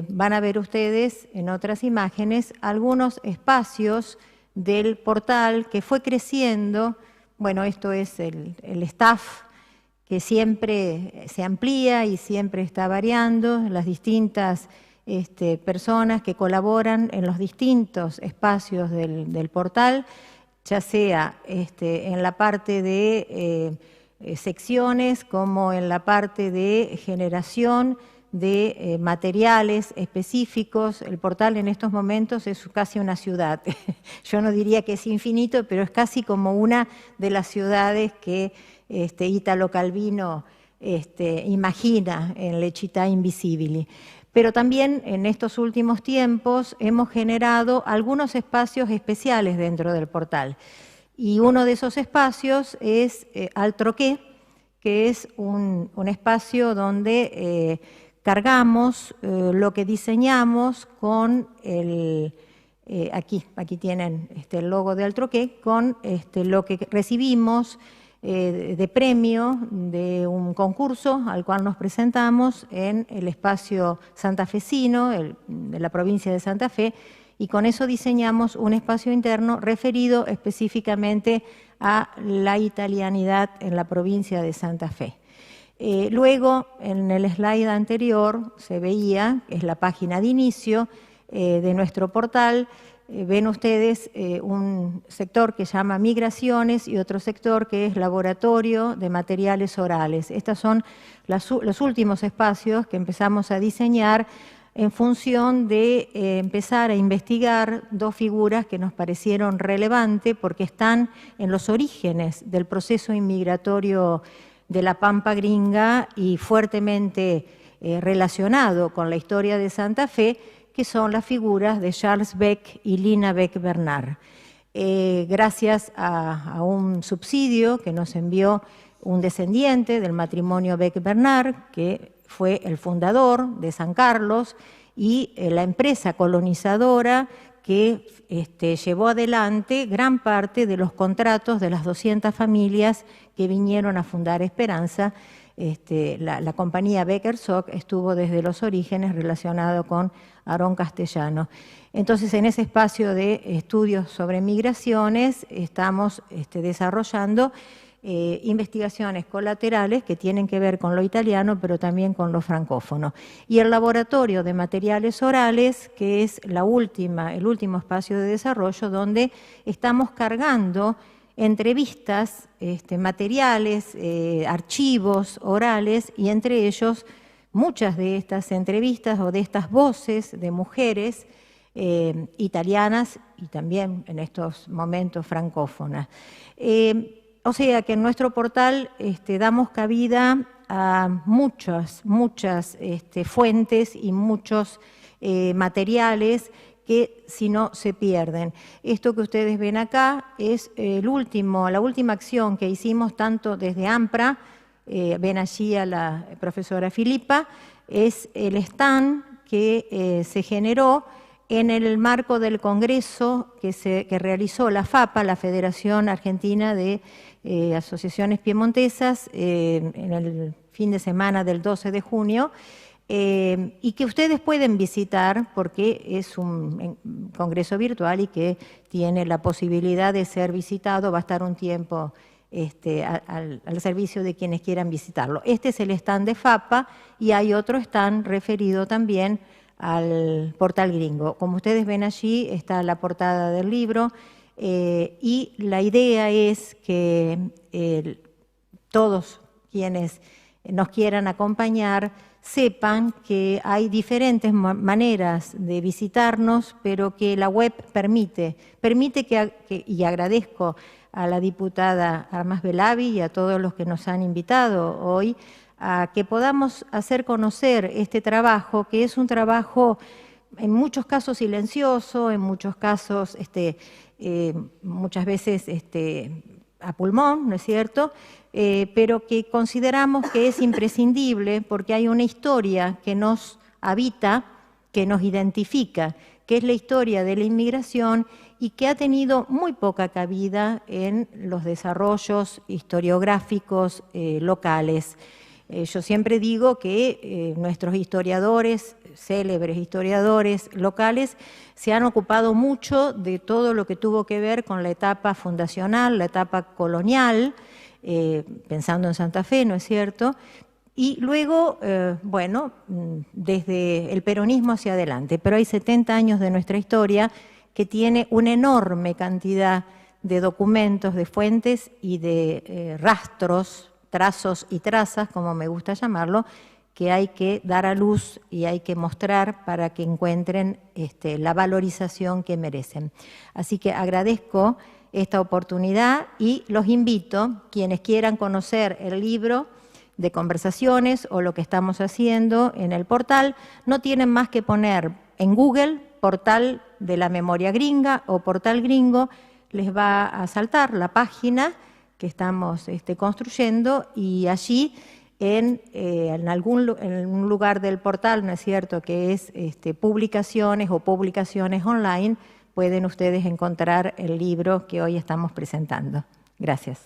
van a ver ustedes en otras imágenes algunos espacios del portal que fue creciendo. Bueno, esto es el staff que siempre se amplía y siempre está variando, las distintas personas que colaboran en los distintos espacios del portal, ya sea en la parte de secciones como en la parte de generación de materiales específicos. El portal en estos momentos es casi una ciudad. Yo no diría que es infinito, pero es casi como una de las ciudades que Italo Calvino imagina en Le Città Invisibili. Pero también en estos últimos tiempos hemos generado algunos espacios especiales dentro del portal. Y uno de esos espacios es Al Troquet, que es un espacio donde cargamos lo que diseñamos con aquí tienen el logo de Al Troquet, con lo que recibimos de premio de un concurso al cual nos presentamos en el espacio santafesino de la provincia de Santa Fe, y con eso diseñamos un espacio interno referido específicamente a la italianidad en la provincia de Santa Fe. Luego, en el slide anterior se veía, es la página de inicio de nuestro portal. Ven ustedes un sector que se llama Migraciones y otro sector que es Laboratorio de Materiales Orales. Estos son los últimos espacios que empezamos a diseñar en función de empezar a investigar dos figuras que nos parecieron relevantes porque están en los orígenes del proceso inmigratorio de la Pampa Gringa y fuertemente relacionado con la historia de Santa Fe, que son las figuras de Charles Beck y Lina Beck Bernard. Gracias a un subsidio que nos envió un descendiente del matrimonio Beck Bernard, que fue el fundador de San Carlos, y la empresa colonizadora que llevó adelante gran parte de los contratos de las 200 familias que vinieron a fundar Esperanza. La compañía Becker-Sock estuvo desde los orígenes relacionado con Aarón Castellano. Entonces, en ese espacio de estudios sobre migraciones estamos desarrollando investigaciones colaterales que tienen que ver con lo italiano, pero también con lo francófono. Y el laboratorio de materiales orales, que es el último espacio de desarrollo, donde estamos cargando entrevistas, materiales, archivos orales, y entre ellos muchas de estas entrevistas o de estas voces de mujeres italianas y también en estos momentos francófonas. O sea que en nuestro portal damos cabida a muchas fuentes y muchos materiales que si no se pierden. Esto que ustedes ven acá es la última acción que hicimos tanto desde AMPRA, ven allí a la profesora Filipa, es el stand que se generó en el marco del congreso que realizó la FAPA, la Federación Argentina de Asociaciones Piemontesas, en el fin de semana del 12 de junio, y que ustedes pueden visitar porque es un congreso virtual y que tiene la posibilidad de ser visitado, va a estar un tiempo al servicio de quienes quieran visitarlo. Este es el stand de FAPA y hay otro stand referido también al portal gringo. Como ustedes ven allí está la portada del libro y la idea es que todos quienes nos quieran acompañar sepan que hay diferentes maneras de visitarnos, pero que la web permite y agradezco a la diputada Armas Belavi y a todos los que nos han invitado hoy a que podamos hacer conocer este trabajo, que es un trabajo en muchos casos silencioso, en muchos casos, muchas veces a pulmón, ¿no es cierto?, pero que consideramos que es imprescindible porque hay una historia que nos habita, que nos identifica, que es la historia de la inmigración y que ha tenido muy poca cabida en los desarrollos historiográficos locales. Yo siempre digo que nuestros historiadores, célebres historiadores locales, se han ocupado mucho de todo lo que tuvo que ver con la etapa fundacional, la etapa colonial, pensando en Santa Fe, ¿no es cierto?, y luego, bueno, desde el peronismo hacia adelante. Pero hay 70 años de nuestra historia que tiene una enorme cantidad de documentos, de fuentes y de rastros, trazos y trazas, como me gusta llamarlo, que hay que dar a luz y hay que mostrar para que encuentren la valorización que merecen. Así que agradezco esta oportunidad y los invito, quienes quieran conocer el libro de conversaciones o lo que estamos haciendo en el portal, no tienen más que poner en Google portal de la memoria gringa o portal gringo, les va a saltar la página que estamos construyendo y allí en un lugar del portal, ¿no es cierto?, que es publicaciones o publicaciones online, pueden ustedes encontrar el libro que hoy estamos presentando. Gracias.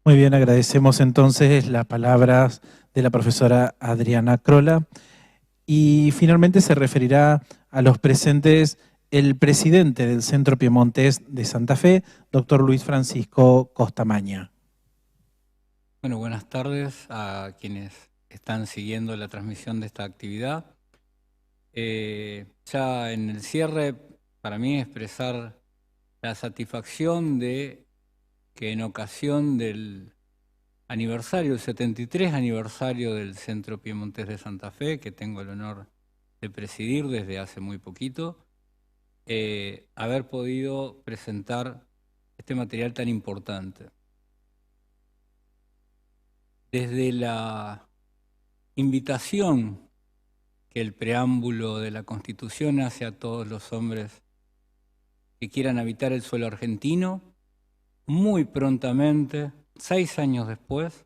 Muy bien, agradecemos entonces las palabras de la profesora Adriana Crolla y finalmente se referirá a los presentes el presidente del Centro Piemontés de Santa Fe, doctor Luis Francisco Costamaña. Bueno, buenas tardes a quienes están siguiendo la transmisión de esta actividad. Ya en el cierre, para mí expresar la satisfacción de que en ocasión del aniversario, el 73 aniversario del Centro Piemontés de Santa Fe, que tengo el honor de presidir desde hace muy poquito, haber podido presentar este material tan importante. Desde la invitación que el preámbulo de la Constitución hace a todos los hombres que quieran habitar el suelo argentino, muy prontamente, 6 años después,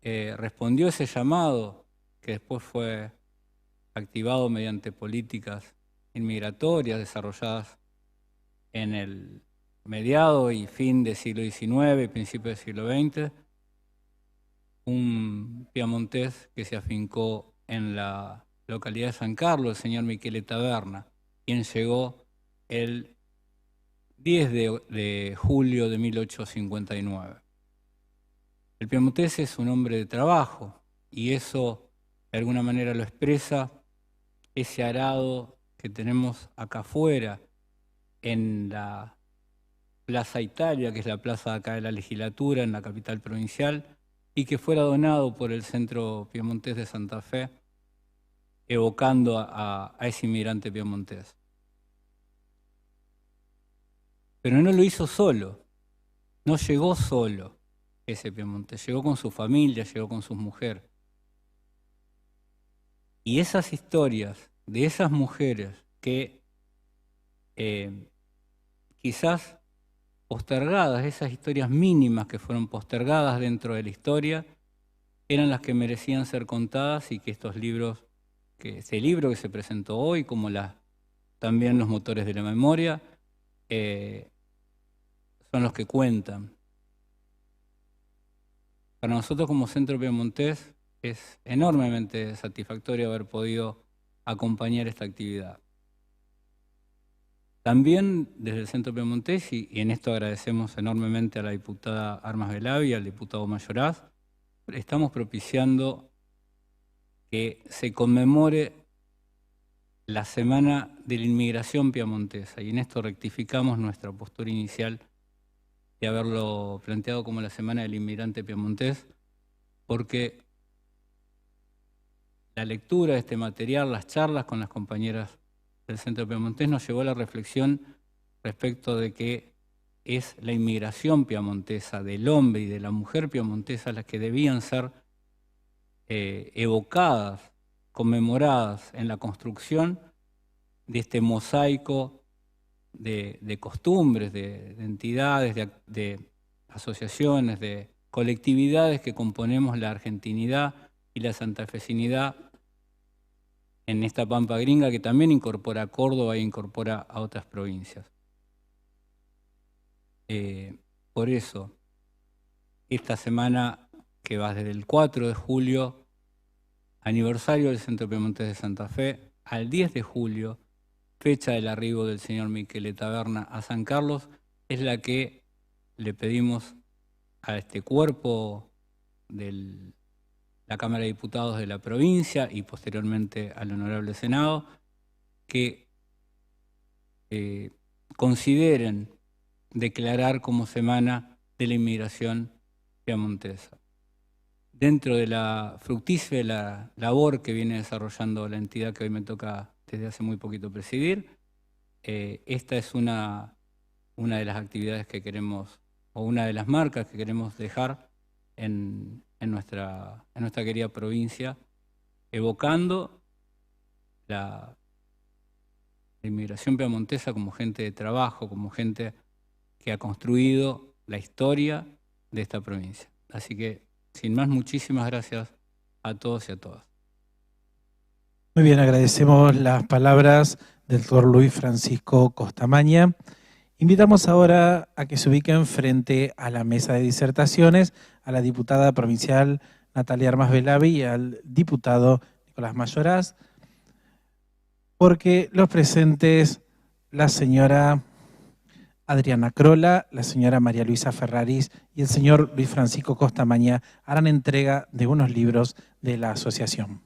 respondió ese llamado que después fue activado mediante políticas inmigratorias desarrolladas en el mediado y fin del siglo XIX y principio del siglo XX, un piamontés que se afincó en la localidad de San Carlos, el señor Michele Taberna, quien llegó el 10 de julio de 1859. El piemontés es un hombre de trabajo y eso de alguna manera lo expresa ese arado que tenemos acá afuera en la Plaza Italia, que es la plaza de acá de la legislatura en la capital provincial, y que fuera donado por el Centro Piemontés de Santa Fe, evocando a ese inmigrante piemontés. Pero no lo hizo solo, no llegó solo ese piemontés, llegó con su familia, llegó con su mujer. Y esas historias de esas mujeres que quizás postergadas, esas historias mínimas que fueron postergadas dentro de la historia, eran las que merecían ser contadas y que estos libros, que ese libro que se presentó hoy, como también los motores de la memoria, son los que cuentan. Para nosotros como Centro Piemontés es enormemente satisfactorio haber podido acompañar esta actividad. También desde el Centro Piemontés, y en esto agradecemos enormemente a la diputada Armas Belavi y al diputado Mayoraz, estamos propiciando que se conmemore la Semana de la Inmigración Piamontesa, y en esto rectificamos nuestra postura inicial de haberlo planteado como la Semana del Inmigrante Piamontés, porque la lectura de este material, las charlas con las compañeras del Centro Piamontés nos llevó a la reflexión respecto de que es la inmigración piamontesa del hombre y de la mujer piamontesa las que debían ser evocadas, conmemoradas en la construcción de este mosaico de costumbres, de entidades, de asociaciones, de colectividades que componemos la argentinidad y la santafesinidad en esta Pampa Gringa, que también incorpora a Córdoba e incorpora a otras provincias. Por eso, esta semana que va desde el 4 de julio, aniversario del Centro Piamontés de Santa Fe, al 10 de julio, fecha del arribo del señor Michele Taberna a San Carlos, es la que le pedimos a este cuerpo de la Cámara de Diputados de la provincia y posteriormente al Honorable Senado que consideren declarar como Semana de la Inmigración Piamontesa. Dentro de la fructífera labor que viene desarrollando la entidad que hoy me toca desde hace muy poquito presidir, esta es una de las actividades que queremos, o una de las marcas que queremos dejar en nuestra querida provincia, evocando la inmigración piamontesa como gente de trabajo, como gente que ha construido la historia de esta provincia. Así que, sin más, muchísimas gracias a todos y a todas. Muy bien, agradecemos las palabras del doctor Luis Francisco Costamaña. Invitamos ahora a que se ubiquen frente a la mesa de disertaciones a la diputada provincial Natalia Armas Belavi y al diputado Nicolás Mayoraz, porque los presentes, la señora Adriana Crola, la señora María Luisa Ferraris y el señor Luis Francisco Costamaña harán entrega de unos libros de la asociación.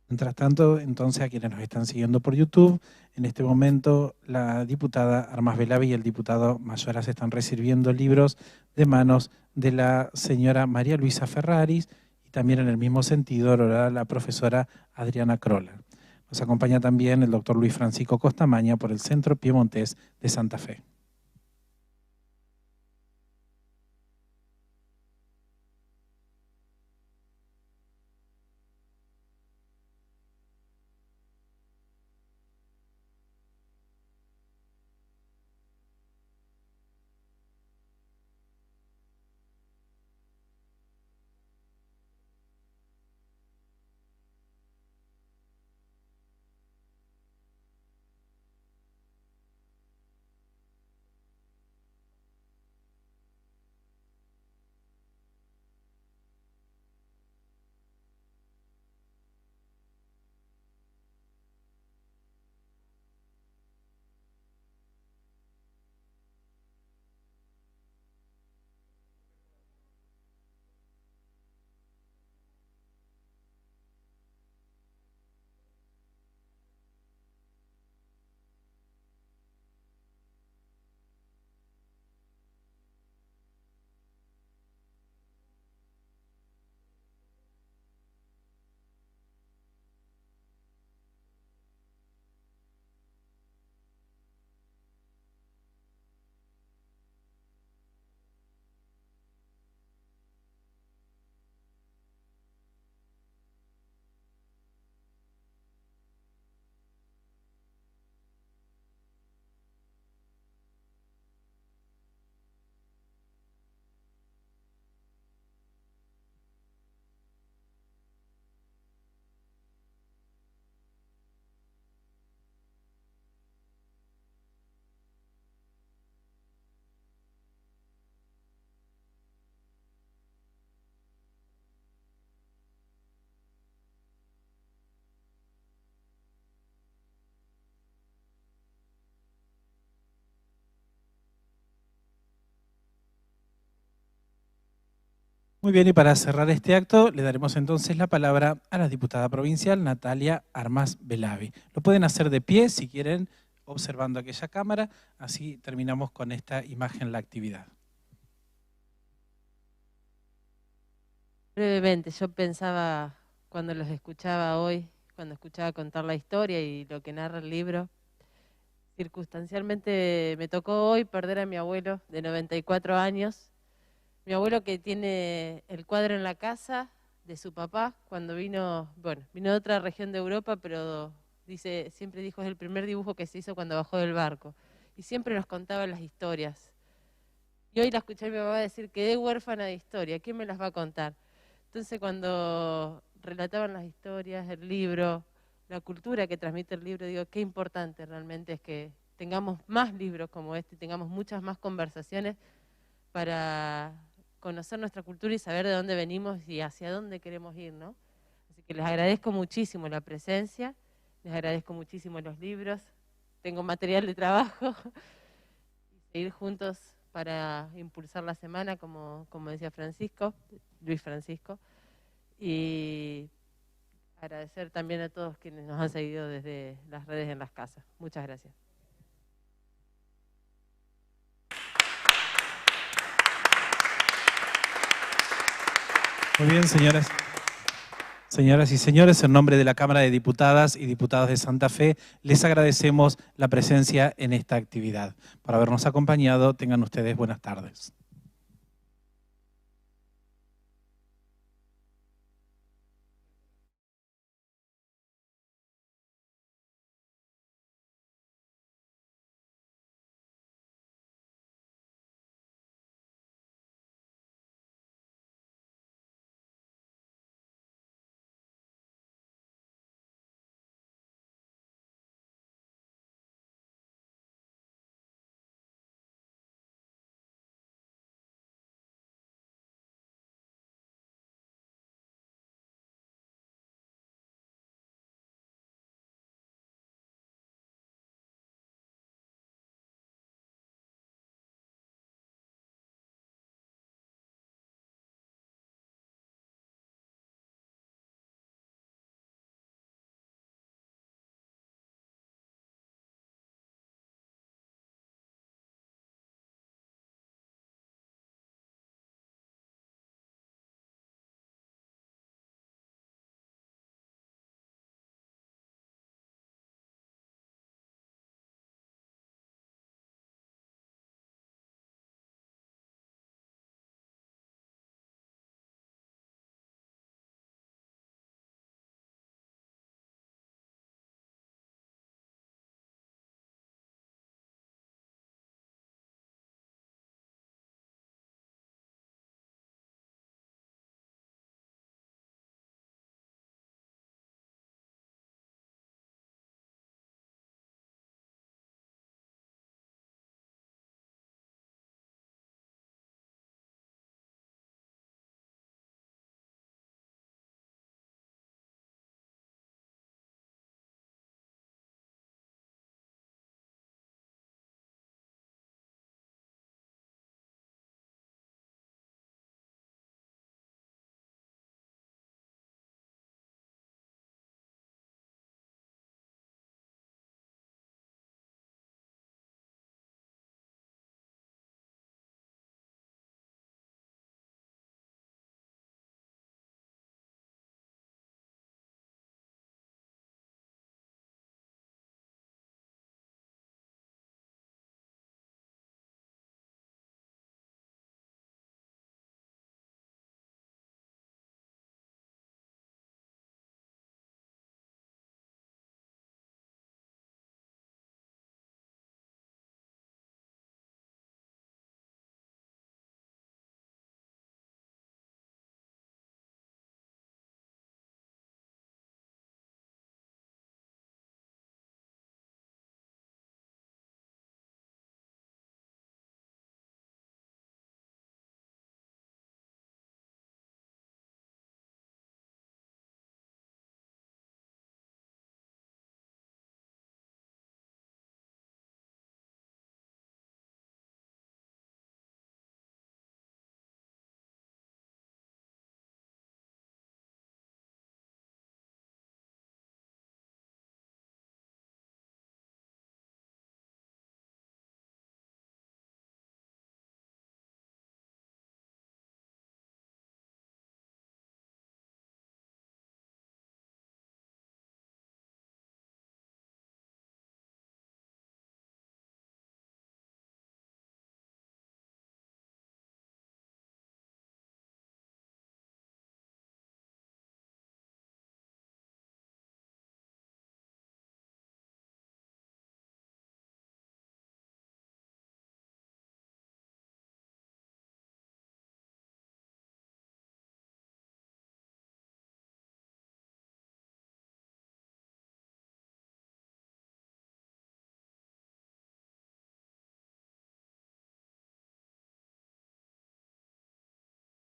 Mientras tanto, entonces, a quienes nos están siguiendo por YouTube, en este momento la diputada Armas Belavi y el diputado Mayoraz están recibiendo libros de manos de la señora María Luisa Ferraris y también en el mismo sentido la profesora Adriana Crola. Nos acompaña también el doctor Luis Francisco Costamaña por el Centro Piamontés de Santa Fe. Muy bien, y para cerrar este acto le daremos entonces la palabra a la diputada provincial Natalia Armas Belavi. Lo pueden hacer de pie si quieren, observando aquella cámara, así terminamos con esta imagen la actividad. Brevemente, yo pensaba cuando los escuchaba hoy, cuando escuchaba contar la historia y lo que narra el libro, circunstancialmente me tocó hoy perder a mi abuelo de 94 años, mi abuelo que tiene el cuadro en la casa de su papá cuando vino de otra región de Europa, pero siempre dijo es el primer dibujo que se hizo cuando bajó del barco. Y siempre nos contaba las historias. Y hoy la escuché a mi mamá decir, quedé huérfana de historia, ¿quién me las va a contar? Entonces cuando relataban las historias, el libro, la cultura que transmite el libro, digo, qué importante realmente es que tengamos más libros como este, tengamos muchas más conversaciones para conocer nuestra cultura y saber de dónde venimos y hacia dónde queremos ir, ¿no? Así que les agradezco muchísimo la presencia, les agradezco muchísimo los libros, tengo material de trabajo y seguir juntos para impulsar la semana, como decía Luis Francisco, y agradecer también a todos quienes nos han seguido desde las redes en las casas. Muchas gracias. Muy bien, señoras y señores, en nombre de la Cámara de Diputadas y Diputados de Santa Fe, les agradecemos la presencia en esta actividad. Por habernos acompañado, tengan ustedes buenas tardes.